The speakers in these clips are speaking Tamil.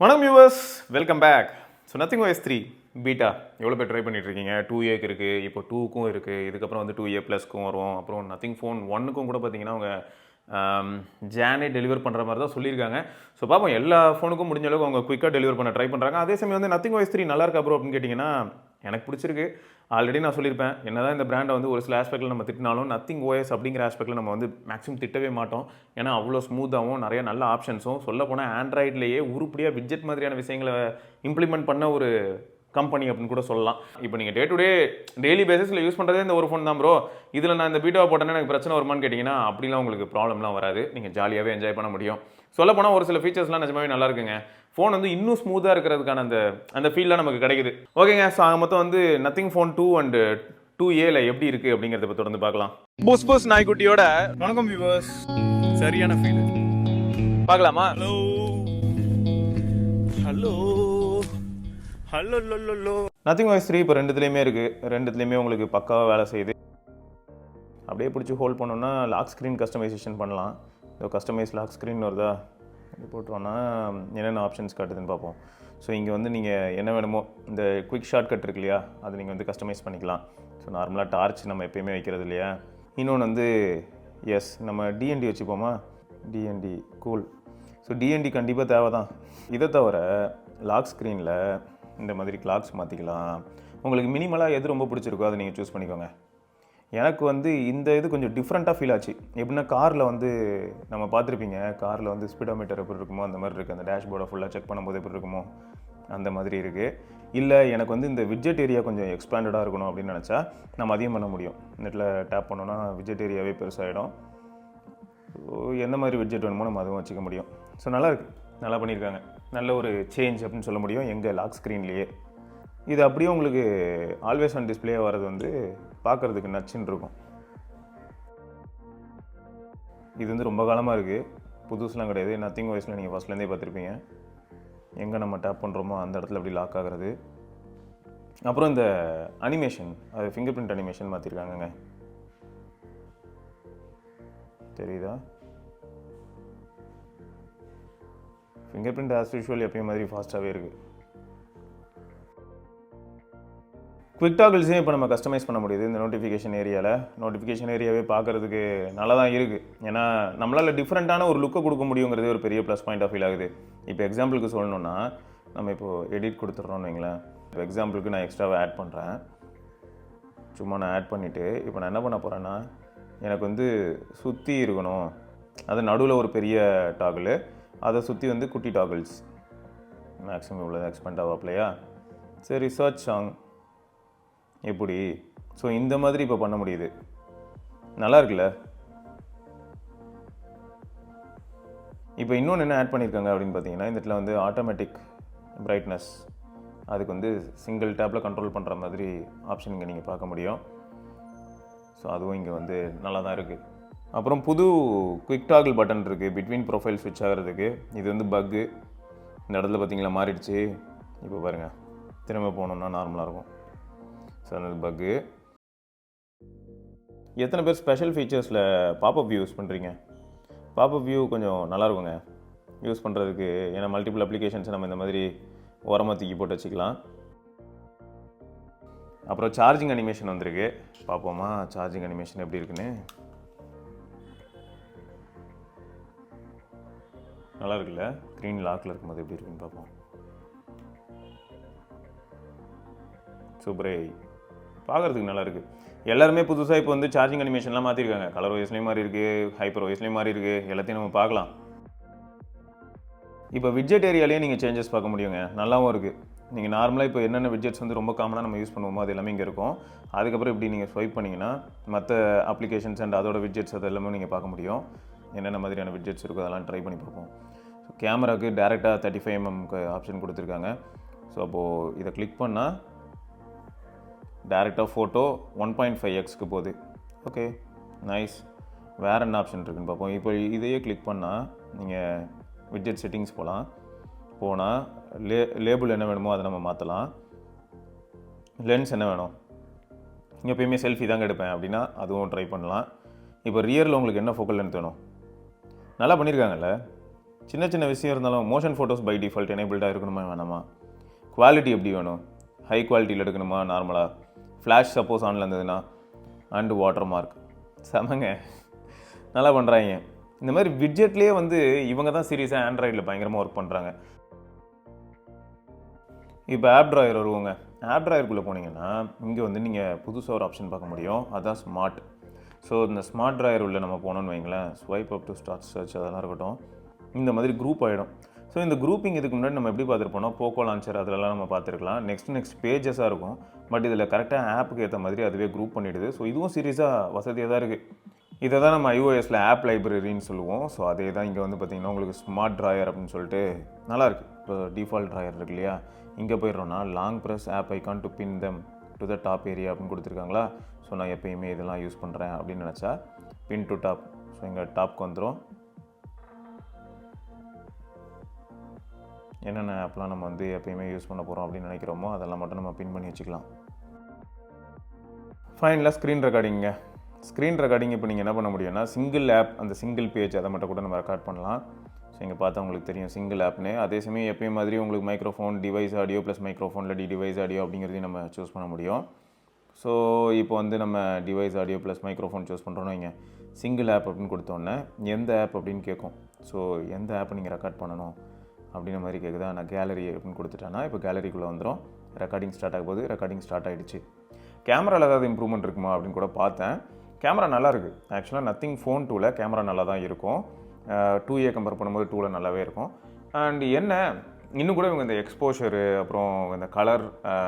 வணக்கம் viewers, welcome back. So nothing OS 3 beta எவ்வளோ பேர் ட்ரை பண்ணிட்டு இருக்கீங்க? 2Aக்கு இருக்குது, இப்போ 2க்கும் இருக்குது, இதுக்கப்புறம் வந்து 2A+க்கும் வரும். அப்புறம் நத்திங் ஃபோன் 1க்கும் கூட பார்த்தீங்கன்னா அவங்க ஜானே டெலிவர் பண்ணுற மாதிரி தான் சொல்லியிருக்காங்க. ஸோ பார்ப்போம், எல்லா ஃபோனுக்கும் முடிஞ்ச அளவுக்கு அவங்க குயிக்காக டெலிவர் பண்ண ட்ரை பண்ணுறாங்க. அதே சமயம் வந்து நத்திங் OS 3 நல்லா இருக்கா ப்ரோ அப்படின்னு கேட்டிங்கன்னா, எனக்கு பிடிச்சிருக்கு. ஆல்ரெடி நான் சொல்லியிருப்பேன், என்னதான் இந்த பிராண்டை வந்து ஒரு சில ஆஸ்பெக்டில் நம்ம திட்டினாலும் நத்திங் OS அப்படிங்கிற ஆஸ்பெக்டில் நம்ம வந்து மேக்ஸிமம் திட்டவே மாட்டோம். ஏன்னா அவ்வளோ ஸ்மூத்தாகவும் நிறைய நல்ல ஆப்ஷன்ஸும், சொல்ல போனால் ஆண்ட்ராய்ட்லேயே உருப்படியாக விட்ஜெட் மாதிரியான விஷயங்களை இம்ப்ளிமெண்ட் பண்ண ஒரு கம்பெனி அப்படின்னு கூட சொல்லலாம். இப்போ நீங்கள் டே டு டே டெய்லி பேசிஸில் யூஸ் பண்ணுறதே இந்த ஒரு ஃபோன் தான் ப்ரோ, இதில் நான் இந்த பீட்டாவை போட்டேன்னா எனக்கு பிரச்சனை வருமானு கேட்டிங்கன்னா அப்படிலாம் உங்களுக்கு ப்ராப்ளம்லாம் வராது. நீங்கள் ஜாலியாகவே என்ஜாய் பண்ண முடியும். சொல்ல போனால் ஒரு சில ஃபீச்சர்ஸ்லாம் நிஜமாவே நல்லா இருக்குங்க. ஃபோன் வந்து இன்னும் ஸ்மூத்தாக இருக்கிறதுக்கான அந்த ஃபீல்லாம் நமக்கு கிடைக்குது. ஓகேங்க, ஸோ மொத்தம் வந்து நத்திங் ஃபோன் 2 அண்ட் 2Aல எப்படி இருக்குது அப்படிங்கிறத பற்றி தொடர்ந்து பார்க்கலாம். போஸ் நாய்க்குட்டியோட வணக்கம் வியூவர்ஸ். சரியான ஃபீல் பார்க்கலாமா? Hello hello hello low. Nothing OS 3 இப்போ ரெண்டுத்துலேயுமே இருக்குது. ரெண்டுத்துலேயுமே உங்களுக்கு பக்காவாக வேலை செய்யுது. அப்படியே பிடிச்சி ஹோல்ட் பண்ணோன்னா லாக் ஸ்க்ரீன் கஸ்டமைசேஷன் பண்ணலாம். இந்த கஸ்டமைஸ் லாக் ஸ்க்ரீன் வருதா, இது போட்டோன்னா என்னென்ன ஆப்ஷன்ஸ் காட்டுதுன்னு பார்ப்போம். ஸோ இங்கே வந்து நீங்கள் என்ன வேணுமோ, இந்த குயிக் ஷார்ட் கட் இருக்கு இல்லையா, அது நீங்கள் வந்து கஸ்டமைஸ் பண்ணிக்கலாம். ஸோ நார்மலாக டார்ச் நம்ம எப்போயுமே வைக்கிறது இல்லையா. இன்னொன்று வந்து எஸ், நம்ம டிஎன்டி வச்சுப்போமா, டிஎன்டி கூல். ஸோ டிஎன்டி கண்டிப்பாக தேவை தான். இதை தவிர லாக் ஸ்க்ரீனில் இந்த மாதிரி கிளாக்ஸ் மாற்றிக்கலாம். உங்களுக்கு மினிமலாக எது ரொம்ப பிடிச்சிருக்கோ அதை நீங்கள் சூஸ் பண்ணிக்கோங்க. எனக்கு வந்து இந்த இது கொஞ்சம் டிஃப்ரெண்ட்டாக ஃபீல் ஆச்சு. எப்படின்னா காரில் வந்து நம்ம பார்த்துருப்பீங்க, காரில் வந்து ஸ்பீடோமீட்டர் எப்படி இருக்குமோ அந்த மாதிரி இருக்குது. அந்த டேஷ்போர்டை ஃபுல்லாக செக் பண்ணும்போது எப்படி இருக்குமோ அந்த மாதிரி இருக்குது. இல்லை எனக்கு வந்து இந்த விட்ஜெட் ஏரியா கொஞ்சம் எக்ஸ்பேண்டடாக இருக்கணும் அப்படின்னு நினச்சா நம்ம அதிகம் பண்ண முடியும். நெட்டில் டேப் பண்ணோன்னா விட்ஜெட் ஏரியாவே பெருசாகிடும். எந்த மாதிரி விட்ஜெட் வேணுமோ நம்ம அதுவும் வச்சுக்க முடியும். ஸோ நல்லாயிருக்கு, நல்லா பண்ணியிருக்காங்க. நல்ல ஒரு சேஞ்ச் அப்படின்னு சொல்ல முடியும் எங்கள் லாக் ஸ்க்ரீன்லேயே. இது அப்படியே உங்களுக்கு ஆல்வேஸ் ஆன் டிஸ்பிளே வர்றது வந்து பார்க்குறதுக்கு நச்சுன்னு இருக்கும். இது வந்து ரொம்ப காலமாக இருக்குது, புதுசுலாம் கிடையாது. நத்திங் OSல நீங்கள் ஃபஸ்ட்லேருந்தே பார்த்துருப்பீங்க. எங்கே நம்ம டேப் பண்ணுறோமோ அந்த இடத்துல அப்படி லாக் ஆகிறது. அப்புறம் இந்த அனிமேஷன், அது ஃபிங்கர் பிரிண்ட் அனிமேஷன் மாற்றிருக்காங்கங்க, தெரியுதா? ஃபிங்கர் பிரிண்ட் ஆஸ் யூஷுவல் எப்பயும் மாதிரி ஃபாஸ்ட்டாகவே இருக்குது. குவிக் டாகிள்ஸையும் இப்போ நம்ம கஸ்டமைஸ் பண்ண முடியுது. இந்த நோட்டிஃபிகேஷன் ஏரியாவே பார்க்குறதுக்கு நல்லா தான் இருக்குது. ஏன்னா நம்மளால் டிஃப்ரெண்ட்டான ஒரு லுக்கை கொடுக்க முடியுங்கிறது ஒரு பெரிய ப்ளஸ் பாயிண்ட் ஆஃப் ஃபீல் ஆகுது. இப்போ எக்ஸாம்பிளுக்கு சொல்லணுன்னா, நம்ம இப்போது எடிட் கொடுத்துட்றோன்னு வைங்களேன். இப்போ எக்ஸாம்பிளுக்கு நான் எக்ஸ்ட்ராவாக ஆட் பண்ணுறேன். சும்மா நான் ஆட் பண்ணிவிட்டு இப்போ நான் என்ன பண்ண போகிறேன்னா, எனக்கு வந்து சுற்றி இருக்கணும், அது நடுவில் ஒரு பெரிய டாகிள், அதை சுற்றி வந்து குட்டி டாகிள்ஸ், மேக்ஸிமம் இவ்வளோ எக்ஸ்பெண்ட் ஆகலையா. சரி, சர்ச் சாங் எப்படி, ஸோ இந்த மாதிரி இப்போ பண்ண முடியுது. நல்லா இருக்குல்ல? இப்போ இன்னொன்று என்ன ஆட் பண்ணியிருக்காங்க அப்படின்னு பார்த்தீங்கன்னா, இந்த இடத்துல வந்து ஆட்டோமேட்டிக் பிரைட்னஸ், அதுக்கு வந்து சிங்கிள் டேப்பில் கண்ட்ரோல் பண்ணுற மாதிரி ஆப்ஷன் இங்கே நீங்கள் பார்க்க முடியும். ஸோ அதுவும் இங்கே வந்து நல்லா தான் இருக்குது. அப்புறம் புது குவிக் டாகிள் பட்டன் இருக்குது பிட்வீன் ப்ரொஃபைல் ஸ்விட்ச் ஆகிறதுக்கு. இது வந்து பக்கு, இந்த இடத்துல பார்த்தீங்களா மாறிடுச்சு. இப்போ பாருங்கள், திரும்ப போனோம்னா நார்மலாக இருக்கும். ஸோ அந்த பக்கு. எத்தனை பேர் ஸ்பெஷல் ஃபீச்சர்ஸில் பாப்அப் வியூ யூஸ் பண்ணுறீங்க? பாப்அப் வியூ கொஞ்சம் நல்லாயிருக்குங்க யூஸ் பண்ணுறதுக்கு. ஏன்னா மல்டிபிள் அப்ளிகேஷன்ஸ் நம்ம இந்த மாதிரி ஓரமாக தூக்கி போட்டு வச்சுக்கலாம். அப்புறம் சார்ஜிங் அனிமேஷன் வந்திருக்கு, பார்ப்போமா சார்ஜிங் அனிமேஷன் எப்படி இருக்குன்னு. நல்லா இருக்குல்ல? க்ரீன் லாக்கில் இருக்கும்போது எப்படி இருக்குன்னு பார்ப்போம். சூப்பரே, பார்க்குறதுக்கு நல்லா இருக்குது. எல்லாருமே புதுசாக இப்போ வந்து சார்ஜிங் அனிமேஷன்லாம் மாற்றிருக்காங்க. கலர் OSலேயும் மாறி இருக்குது, ஹைப்பர் OSலேயும் மாறி இருக்குது. எல்லாத்தையும் நம்ம பார்க்கலாம். இப்போ விட்ஜெட் ஏரியாலேயே நீங்கள் சேஞ்சஸ் பார்க்க முடியுங்க, நல்லாவும் இருக்குது. நீங்கள் நார்மலாக இப்போ என்னென்ன விட்ஜெட்ஸ் வந்து ரொம்ப காமனாக நம்ம யூஸ் பண்ணுவோமோ அது எல்லாமே இங்கே இருக்கும். அதுக்கப்புறம் இப்படி நீங்கள் ஸ்வைப் பண்ணிங்கன்னா மற்ற அப்ளிகேஷன்ஸ் அண்ட் அதோட விட்ஜெட்ஸ் அது எல்லாமே நீங்கள் பார்க்க முடியும். என்னென்ன மாதிரியான விட்ஜெட்ஸ் இருக்கோ அதெல்லாம் ட்ரை பண்ணி பார்ப்போம். ஸோ கேமராவுக்கு டேரெக்டாக 35mm ஆப்ஷன் கொடுத்துருக்காங்க. ஸோ அப்போது இதை கிளிக் பண்ணால் டேரெக்டாக ஃபோட்டோ 1.5x போகுது. Okay, nice. வேறு என்ன ஆப்ஷன் இருக்குதுன்னு பார்ப்போம். இப்போ இதையே கிளிக் பண்ணால் நீங்கள் விட்ஜெட் செட்டிங்ஸ் போனால் லேபிள் என்ன வேணுமோ அதை நம்ம மாற்றலாம். லென்ஸ் என்ன வேணும், இங்கே எப்பயுமே செல்ஃபி தாங்க எடுப்பேன் அப்படின்னா அதுவும் ட்ரை பண்ணலாம். இப்போ ரியரில் உங்களுக்கு என்ன ஃபோக்கல் லென்த் வேணும், நல்லா பண்ணியிருக்காங்கல்ல. சின்ன சின்ன விஷயம் இருந்தாலும் மோஷன் ஃபோட்டோஸ் பை டிஃபால்ட் எனேபிள்டாக இருக்கணுமா வேணாமா, குவாலிட்டி எப்படி வேணும், ஹை குவாலிட்டியில் எடுக்கணுமா நார்மலாக, ஃப்ளாஷ் சப்போஸ் ஆனில் இருந்ததுன்னா, அண்டு வாட்டர் மார்க், செமங்க நல்லா பண்ணுறாங்க. இந்த மாதிரி விட்ஜெட்லேயே வந்து இவங்க தான் சீரியஸாக ஆண்ட்ராய்டில் பயங்கரமாக ஒர்க் பண்ணுறாங்க. இப்போ ஆப் ட்ராயர் வருவோங்க. ஆப் ட்ராயருக்குள்ளே போனீங்கன்னா இங்கே வந்து நீங்கள் புதுசாக ஒரு ஆப்ஷன் பார்க்க முடியும், அதுதான் ஸ்மார்ட். ஸோ இந்த ஸ்மார்ட் ட்ராயர் உள்ள நம்ம போனோன்னு வைங்களேன், swipe up to start search அதெல்லாம் இருக்கட்டும், இந்த மாதிரி குரூப் ஆகிடும். ஸோ இந்த குரூப்பிங் இதுக்கு முன்னாடி நம்ம எப்படி பார்த்துருப்போம், போக்கோ லான்ச்சர் அதிலலாம் நம்ம பார்த்துருக்கலாம். நெக்ஸ்ட் பேஜஸாக இருக்கும். பட் இதில் கரெக்டாக ஆப்புக்கு ஏற்ற மாதிரி அதுவே குரூப் பண்ணிவிடுது. ஸோ இதுவும் சீரியஸாக வசதியாக தான் இருக்குது. இதை தான் நம்ம iOSல ஆப் லைப்ரரின்னு சொல்லுவோம். ஸோ அதே தான் இங்கே வந்து பார்த்திங்கன்னா உங்களுக்கு ஸ்மார்ட் ட்ராயர் அப்படின்னு சொல்லிட்டு நல்லாயிருக்கு. இப்போ டிஃபால்ட் ட்ராயர் இருக்கு இல்லையா, இங்கே போயிடுறோன்னா long press app icon to pin them to the top area அப்படின்னு கொடுத்துருக்காங்களா. ஸோ நான் எப்பயுமே இதெல்லாம் யூஸ் பண்ணுறேன் அப்படின்னு நினச்சா பின் டு டாப். ஸோ இங்கே டாப்க்கு வந்துடும். என்னென்ன ஆப்லாம் நம்ம வந்து எப்பயுமே யூஸ் பண்ண போகிறோம் அப்படின்னு நினைக்கிறோமோ அதெல்லாம் மட்டும் நம்ம பின் பண்ணி வச்சுக்கலாம். ஃபைனலாக ஸ்க்ரீன் ரெக்கார்டிங்க. ஸ்க்ரீன் ரெக்கார்டிங் இப்போ நீங்கள் என்ன பண்ண முடியும்னா சிங்கிள் ஆப், அந்த சிங்கிள் பேஜ் அதை மட்டும் கூட நம்ம ரெக்கார்ட் பண்ணலாம். ஸோ இங்கே பார்த்தா உங்களுக்கு தெரியும் சிங்கிள் ஆப்னு. அதே சமயம் எப்பயும் மாதிரி உங்களுக்கு மைக்ரோஃபோன், டிவைஸ் ஆடியோ ப்ளஸ் மைக்ரோஃபோனில் டிவைஸ் ஆடியோ அப்படிங்கிறதையும் நம்ம சூஸ் பண்ண முடியும். ஸோ இப்போ வந்து நம்ம device audio plus microphone choose பண்ணுறோன்னு வைங்க, சிங்கிள் ஆப் அப்படின்னு கொடுத்தோன்னே எந்த ஆப் அப்படின்னு கேட்கும். ஸோ எந்த ஆப்பை நீங்கள் ரெக்கார்ட் பண்ணணும் அப்படின்ற மாதிரி கேட்குதா. நான் கேலரி அப்படின்னு கொடுத்துட்டேன்னா இப்போ கேலரிக்குள்ளே வந்துடும். ரெக்கார்டிங் ஸ்டார்ட் ஆகும் போது ரெக்கார்டிங் ஸ்டார்ட் ஆகிடுச்சு. கேமராவில் ஏதாவது இம்ப்ரூவ்மெண்ட் இருக்குமா அப்படின்னு கூட பார்த்தேன். கேமரா நல்லாயிருக்கு. ஆக்சுவலாக நத்திங் ஃபோன் 2ல் கேமரா நல்லா தான் இருக்கும். 2A கம்பேர் பண்ணும்போது 2ல் நல்லாவே இருக்கும். அண்ட் என்ன இன்னும் கூட இவங்க இந்த எக்ஸ்போஷரு அப்புறம் இந்த கலர்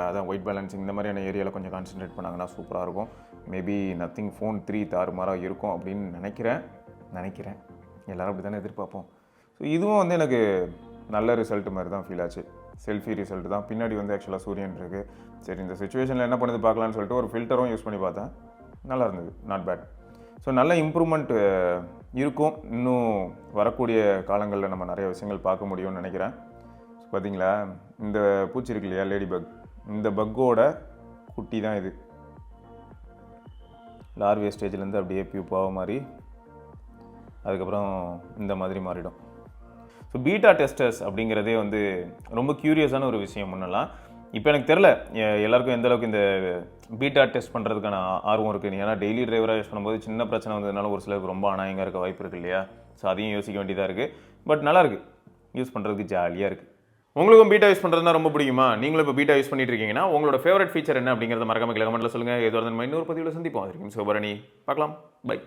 அதான் ஒயிட் பேலன்சிங் இந்த மாதிரியான ஏரியாவில் கொஞ்சம் கான்சன்ட்ரேட் பண்ணாங்கன்னா சூப்பராக இருக்கும். மேபி நத்திங் ஃபோன் 3 தாறுமாறாக இருக்கும் அப்படின்னு நினைக்கிறேன். எல்லோரும் அப்படி தானே எதிர்பார்ப்போம். ஸோ இதுவும் வந்து எனக்கு நல்ல ரிசல்ட் மாதிரி தான் ஃபீல் ஆச்சு. செல்ஃபி ரிசல்ட் தான். பின்னாடி வந்து ஆக்சுவலாக சூரியன் இருக்குது. சரி இந்த சுச்சுவேஷனில் என்ன பண்ணுது பார்க்கலான்னு சொல்லிட்டு ஒரு ஃபில்டரும் யூஸ் பண்ணி பார்த்தேன். நல்லா இருந்தது, நாட் பேட். ஸோ நல்ல இம்ப்ரூவ்மெண்ட் இருக்கும். இன்னும் வரக்கூடிய காலங்களில் நம்ம நிறைய விஷயங்கள் பார்க்க முடியும்னு நினைக்கிறேன். ஸோ பார்த்தீங்களா இந்த பூச்சி இருக்கு இல்லையா, லேடி பக், இந்த பக்கோட குட்டி தான் இது. லார்வே ஸ்டேஜ்லேருந்து அப்படியே பியூப்பாக மாறி அதுக்கப்புறம் இந்த மாதிரி மாறிடும். ஸோ பீட்டா டெஸ்டர்ஸ் அப்படிங்கிறதே வந்து ரொம்ப க்யூரியஸான ஒரு விஷயம். முன்னெல்லாம் இப்போ எனக்கு தெரில எல்லாருக்கும் எந்த அளவுக்கு இந்த பீட்டா டெஸ்ட் பண்ணுறதுக்கான ஆர்வம் இருக்குது. ஏன்னா டெய்லி டிரைவராக யூஸ் பண்ணும்போது சின்ன பிரச்சனை வந்ததுனால ஒரு சிலருக்கு ரொம்ப அநாயகமாக இருக்க வாய்ப்பு இருக்குது இல்லையா. ஸோ அதையும் யோசிக்க வேண்டியதாக இருக்குது. பட் நல்லாயிருக்கு, யூஸ் பண்ணுறதுக்கு ஜாலியாக இருக்குது. உங்களுக்கும் பீட்டா யூஸ் பண்ணுறதுனா ரொம்ப பிடிக்குமா? நீங்களும் இப்போ பீட்டா யூஸ் பண்ணிட்டு இருக்கீங்கன்னா உங்களோட ஃபேவரட் ஃபீச்சர் என்ன அப்படிங்கிறத மறக்காம கமெண்ட்டில் சொல்லுங்கள். ஏதோ இன்னொரு பதிவில் சந்திப்போம். பார்க்கலாம். பை.